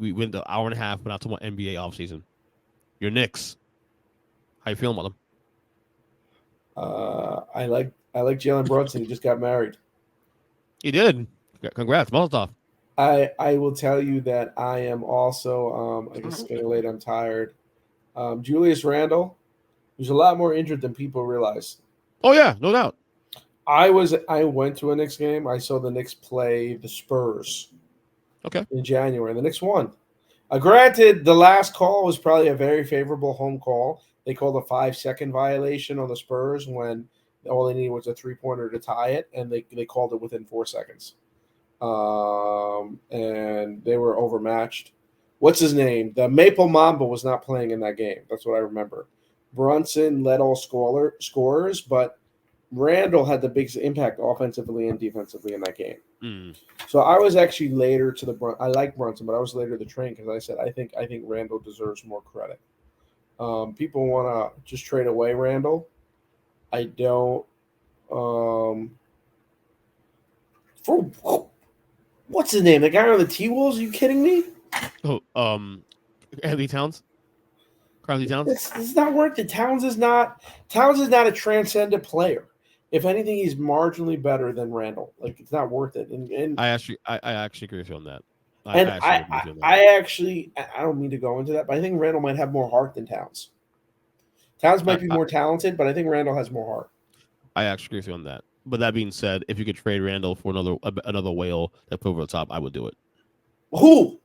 we went the hour and a half, but not to one NBA offseason. Your Knicks. How you feeling about them? I like Jalen Brunson. He just got married. He did. Congrats, Molotov. I will tell you that I am also I guess it's getting late. I'm tired. Julius Randle, who's a lot more injured than people realize. Oh yeah, no doubt. I went to a Knicks game. I saw the Knicks play the Spurs. Okay. In January. The Knicks won. Granted, the last call was probably a very favorable home call. They called a 5-second violation on the Spurs when all they needed was a 3-pointer to tie it, and they called it within 4 seconds. And they were overmatched. What's his name? The Maple Mamba was not playing in that game. That's what I remember. Brunson led all scorers, but Randall had the biggest impact offensively and defensively in that game. So I was actually later to the I like Brunson, but I was later to the train because I said I think Randall deserves more credit. People want to just trade away Randall. I don't. For what's his name? The guy on the T-Wolves? Are you kidding me? Oh, Anthony Towns. Carly Towns. It's not worth it. Towns is not a transcendent player. If anything, he's marginally better than Randall. Like, it's not worth it. And I actually agree with you on that. I don't mean to go into that, but I think Randall might have more heart than Towns. Towns might be more talented, but I think Randall has more heart. I actually agree with you on that. But that being said, if you could trade Randall for another whale that put over the top, I would do it. Who?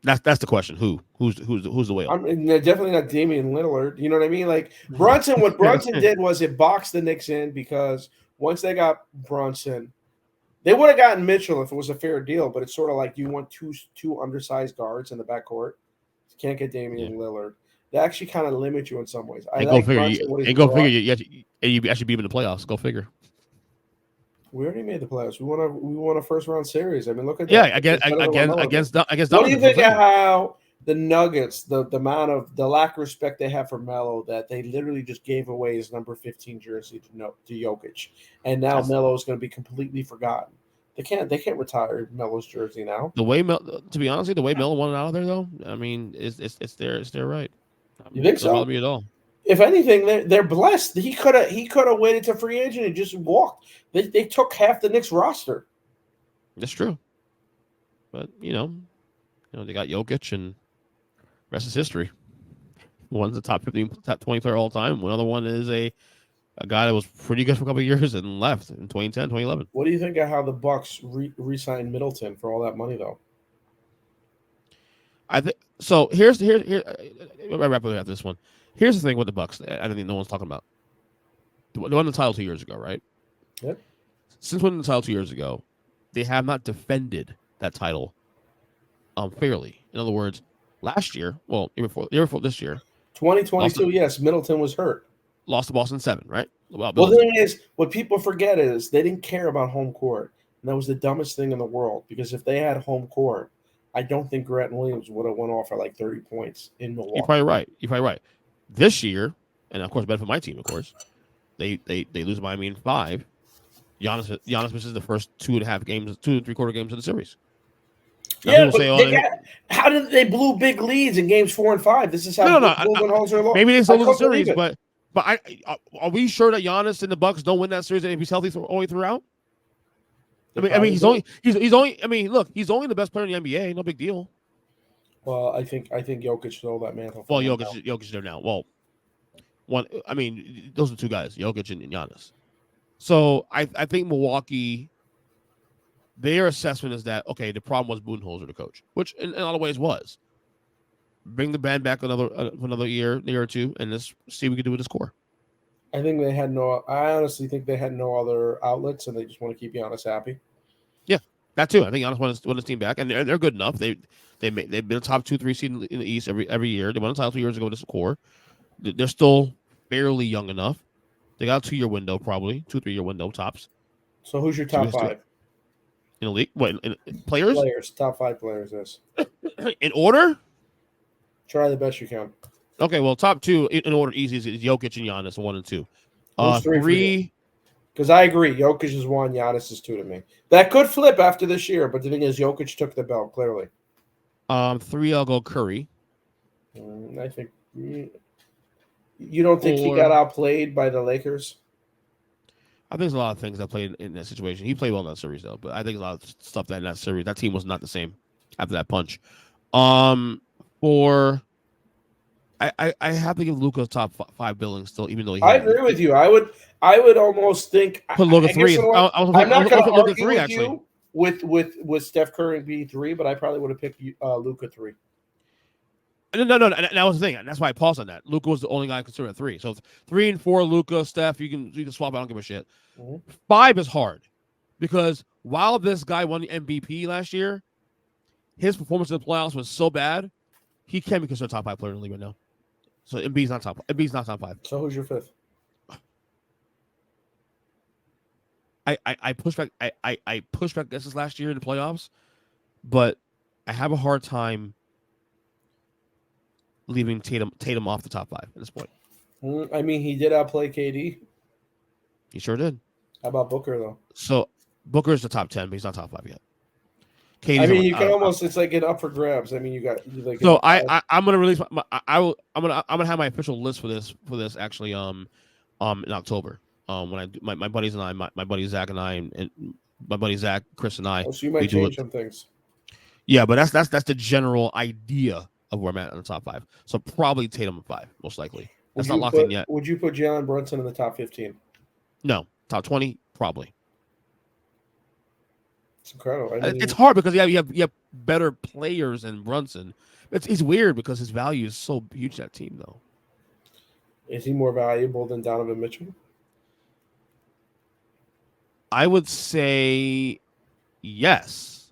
That's the question. Who's the whale? I'm definitely not Damian Lillard. You know what I mean? Like Brunson, what Brunson did was it boxed the Knicks in because once they got Brunson, they would have gotten Mitchell if it was a fair deal. But it's sort of like you want two undersized guards in the backcourt. You can't get Damian Lillard. They actually kind of limit you in some ways. Go figure. You actually beat him in the playoffs. Go figure. We already made the playoffs. We won a first round series. I mean, look at that. Against What do you think of how the Nuggets, the amount of the lack of respect they have for Melo, that they literally just gave away his number 15 jersey to Jokic, and now Melo is going to be completely forgotten. They can't retire Melo's jersey now. To be honest, the way Melo wanted out of there, though, I mean, it's their right. You think so? Doesn't bother me at all. If anything, they're blessed. He could have waited to free agent and just walked. They took half the Knicks roster. That's true. But they got Jokic, and rest is history. One's the top 15, top 20 player all time. One other one is a guy that was pretty good for a couple of years and left in 2010, 2011. What do you think of how the Bucks re-signed Middleton for all that money, though? I think so. Here's I'll wrap up after this one. Here's the thing with the Bucks. I don't think no one's talking about. They won the title 2 years ago, right? Yep. Since winning the title 2 years ago, they have not defended that title fairly. In other words, last year, year before this year, 2022, yes, Middleton was hurt. Lost to Boston 7, right? Well, the thing is, what people forget is they didn't care about home court. And that was the dumbest thing in the world, because if they had home court, I don't think Grant Williams would have went off at like 30 points in Milwaukee. You're probably right. This year, and of course, benefit my team, of course, they lose Miami in 5. Giannis misses the first 2.5 games, 2 3/4 games of the series. Yeah, but how did they blew big leads in games 4 and 5? This is how Budenholzer lost. Maybe they still lose the series, but are we sure that Giannis and the Bucks don't win that series and if he's healthy all the way throughout? I mean, he's only. I mean, look, he's only the best player in the NBA. No big deal. Well, I think Jokic stole that mantle. Well, Jokic there now. Well, one. I mean, those are 2 guys, Jokic and Giannis. So I think Milwaukee, their assessment is that okay, the problem was Budenholzer, the coach, which in a lot of ways was. Bring the band back another year or 2, and let's see what we can do with this core. I honestly think they had no other outlets, and they just want to keep Giannis happy. Yeah, that too. I think Giannis won his team back, and they're good enough. They've been a top 2-3 seed in the East every year. They won the title 2 years ago with this core. They're still fairly young enough. They got a 2-year window, probably 2-3 year window tops. So who's your top 5 in the league? What in players? Top 5 players. Yes. In order. Try the best you can. Okay, well, top 2 in order easy is Jokic and Giannis, 1 and 2. 3. Because I agree, Jokic is 1, Giannis is 2 to me. That could flip after this year, but the thing is, Jokic took the belt clearly. 3, I'll go Curry. I think you don't think he got 4, outplayed by the Lakers? I think there's a lot of things that played in that situation. He played well in that series though, but I think a lot of stuff that in that series, that team was not the same after that punch. 4, I have to give Luka top 5 billing still, even though I agree with you. I would almost think. put Luka I guess 3. you know what? I'm not going I'll to put Luka argue 3 with actually. you with Steph Curry being 3, but I probably would have picked Luka 3. No. That was the thing. That's why I paused on that. Luka was the only guy I considered at 3. So 3 and 4, Luka, Steph, you can swap. I don't give a shit. Mhm. 5 is hard because while this guy won the MVP last year, his performance in the playoffs was so bad, he can't be considered a top 5 player in the league right now. So Embiid's not top. Embiid's not top 5. So who's your 5th? I pushed back. I pushed back this last year in the playoffs, but I have a hard time leaving Tatum off the top 5 at this point. I mean, he did outplay KD. He sure did. How about Booker though? So Booker's the top 10, but he's not top 5 yet. I KD's mean, you can almost. It's like an up for grabs. I mean, you like. So I'm gonna release I'm gonna have my official list for this actually in October. When I do my buddies and I, my buddy Zach and I, and my buddy Zach, Chris and I. Oh, so you might change some things. Yeah, but that's the general idea of where I'm at in the top 5. So probably Tatum at 5, most likely. That's not locked in yet. Would you put Jalen Brunson in the top 15? No, top 20 probably. It's incredible. I mean, it's hard because you have better players than Brunson. It's weird because his value is so huge to that team though. Is he more valuable than Donovan Mitchell? I would say yes,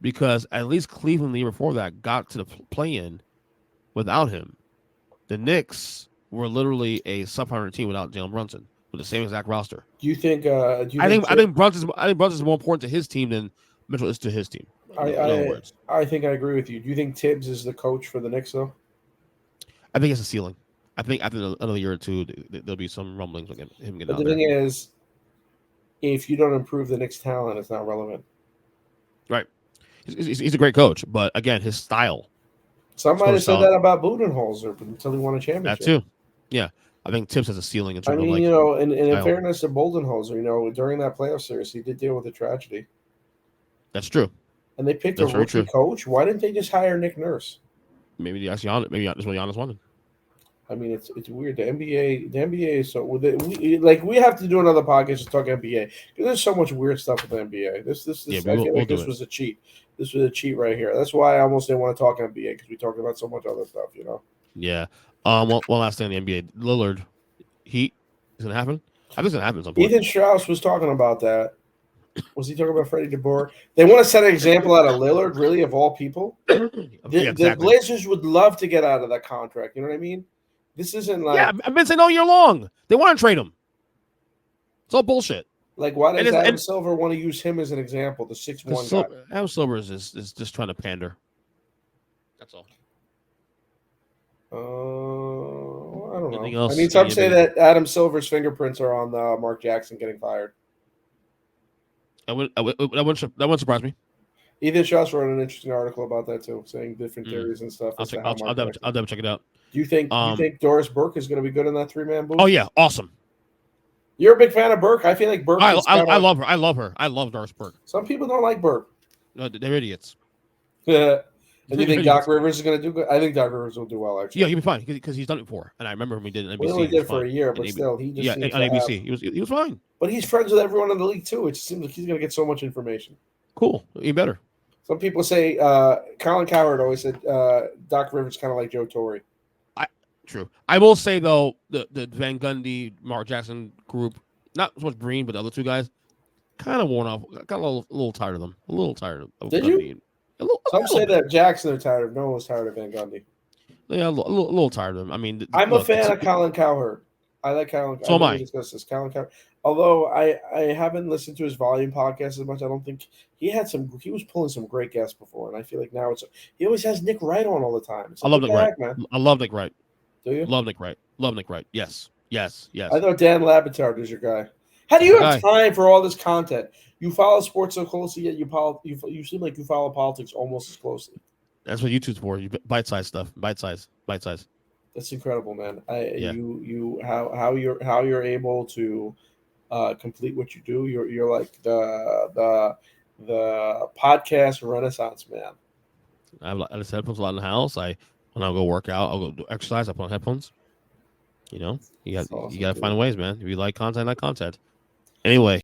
because at least Cleveland the year before that got to the play-in without him. The Knicks were literally a sub-500 team without Jalen Brunson with the same exact roster. Do you think? I think Brunson's more important to his team than Mitchell is to his team. In other words, I think I agree with you. Do you think Tibbs is the coach for the Knicks though? I think it's a ceiling. I think after another year or two, there'll be some rumblings with him getting But out the there. thing is, if you don't improve the Knicks' talent, it's not relevant. Right. He's a great coach, but again, his style. Some might have said that about Budenholzer until he won a championship. That too. Yeah. I think Tibbs has a ceiling in terms of like. And in fairness to Budenholzer, during that playoff series, he did deal with a tragedy. That's true. And they picked a rookie coach. Why didn't they just hire Nick Nurse? Maybe that's what Giannis wanted. I mean, it's weird. The NBA is so we have to do another podcast to talk NBA because there's so much weird stuff with the NBA. This I feel like this was a cheat. This was a cheat right here. That's why I almost didn't want to talk NBA because we talked about so much other stuff. Yeah. One last thing in the NBA, Lillard, Heat is gonna happen. I think it's gonna happen at some point. Ethan Strauss was talking about that. Was he talking about Freddie DeBoer? They want to set an example out of Lillard, really, of all people. The Blazers would love to get out of that contract. You know what I mean? This isn't like... Yeah, I've been saying all year long. They want to trade him. It's all bullshit. Like, why does Adam Silver want to use him as an example, the 6'1" guy? Adam Silver is just trying to pander. That's all. I don't know. I mean, some say that Adam Silver's fingerprints are on Mark Jackson getting fired. That wouldn't surprise me. Ethan Strauss wrote an interesting article about that too, saying different theories and stuff. I'll double check it out. Do you think Doris Burke is going to be good in that 3-man booth? Oh yeah, awesome. You're a big fan of Burke. I feel like Burke. I love her. I love Doris Burke. Some people don't like Burke. No, they're idiots. Yeah. And you think Doc Rivers is going to do good? I think Doc Rivers will do well, actually. Yeah, he'll be fine because he's done it before. And I remember when we did it on NBC. We only did for a year, but still, he just on ABC. He was fine. But he's friends with everyone in the league too. It just seems like he's going to get so much information. Cool, even better. Some people say Colin Cowherd always said Doc Rivers kind of like Joe Torre. True. I will say though, the Van Gundy, Mark Jackson group, not so much Breen, but the other two guys, kind of worn off. Got a little tired of them. A little tired of Did Gundy. You? Some say that Jackson are tired of. No one was tired of Van Gundy. Yeah, a little tired of him. I mean, I'm a fan of Colin Cowherd. I like Colin. So am I. Discuss this. Colin Cowherd. Although I haven't listened to his volume podcast as much. I don't think he was pulling some great guests before, and I feel like now he always has Nick Wright on all the time. I love Nick Wright, man. I love Nick Wright. Do you? Love Nick Wright. Love Nick Wright. Yes. I thought Dan Labitard was your guy. How do you have time for all this content? You follow sports so closely, yet you seem like you follow politics almost as closely. That's what YouTube's for. You bite-size stuff. Bite-size. That's incredible, man. Yeah. How you're able to complete what you do. You're like the podcast renaissance man. I have headphones a lot in the house. When I go work out, I'll go do exercise. I put on headphones. You know, you got That's awesome, to dude. find ways, man. If you like content. Anyway,